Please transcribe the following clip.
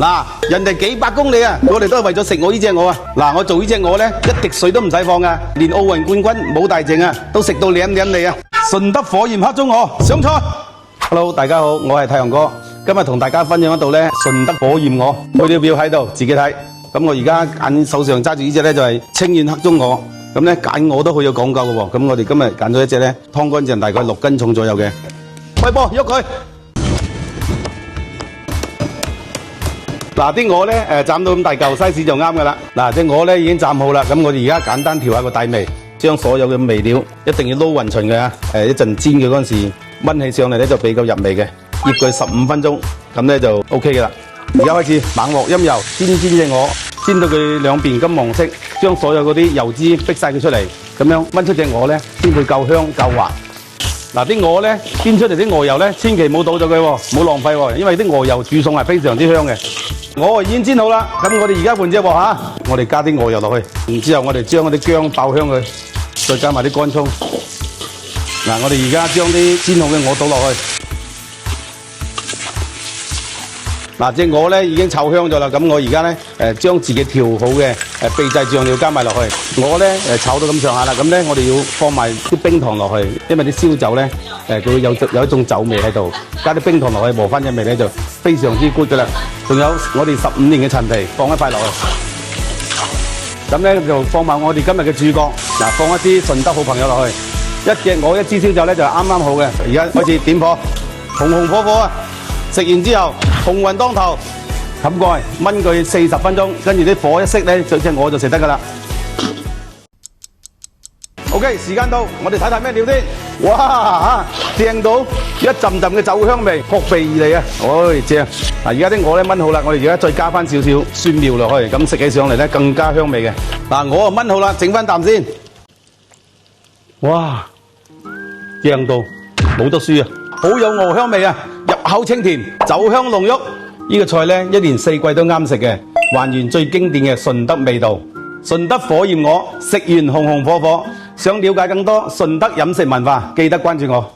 嗱，人哋幾百公里啊，我哋都係為咗食我呢隻鵝啊！嗱，我做呢隻鵝咧，一滴水都唔使放噶，連奧運冠軍武大靖啊，都食到舐舐你啊！順德火焰黑中鵝上菜。Hello， 大家好，我係太陽哥，今日同大家分享一道咧順德火焰鵝，配料表喺度，自己睇。咁我而家手上揸住呢隻咧就係清遠黑中鵝，咁咧揀鵝都好有講究嘅喎。咁我哋今日揀咗一隻咧湯乾淨，大概6斤重左右嘅。開波喐佢！嗱，啲鵝咧斬到咁大嚿 size 就啱噶啦。嗱，隻鵝咧已經斬好啦，咁我哋而家簡單調下個底味，將所有嘅味料一定要撈勻勻嘅啊！一陣煎嘅嗰陣時燜起上嚟咧就比較入味嘅，醃佢15分鐘，咁咧就 OK 嘅啦。而家開始猛鑊陰油煎隻鵝，煎到佢兩邊金黃色，將所有嗰啲油脂逼晒佢出嚟，咁樣燜出隻鵝咧先會夠香夠滑。嗱，啲鵝咧煎出嚟啲鵝油咧，千祈唔好倒咗佢喎，唔好浪費喎，因為啲鵝油煮餸係非常之香嘅。鵝已經煎好啦，咁我哋而家換隻鑊嚇，我哋加啲鵝油落去，然之後我哋將嗰啲薑爆香佢，再加埋啲乾葱。嗱，我哋而家將啲煎好嘅鵝倒落去。嗱，隻鵝咧已經炒香咗啦，咁我而家咧將自己調好嘅秘製醬料加埋落去。鵝咧炒到咁上下啦，咁咧我哋要放埋啲冰糖落去，因為啲燒酒咧佢會有一種酒味喺度，加啲冰糖落去磨翻隻味咧就非常之 good 噶啦。仲有我哋15年嘅陳皮放一塊落去，咁咧就放埋我哋今日嘅主角，嗱，放一啲順德好朋友落去，一隻鵝一支燒酒咧就啱啱好嘅。而家開始點火，紅紅火火啊！食完之後鴻運當頭，冚蓋燜佢40分鐘，跟住啲火一熄咧，隻鵝就食得噶啦。OK， 時間到，我哋睇睇咩料先。哇，正到一陣陣嘅酒香味撲鼻而嚟啊！正。嗱，而家啲鵝咧燜好啦，我哋而家再加翻少少蒜苗落去，咁食起上嚟咧更加香味嘅。嗱，鵝啊燜好啦，整翻啖先。哇，正到冇得輸啊！好有鵝香味啊，入口清甜，酒香濃郁。呢個菜咧，1年4季都啱食嘅，還原最經典嘅順德味道。順德火焰鵝，食完紅紅火火。想了解更多順德飲食文化，記得關注我。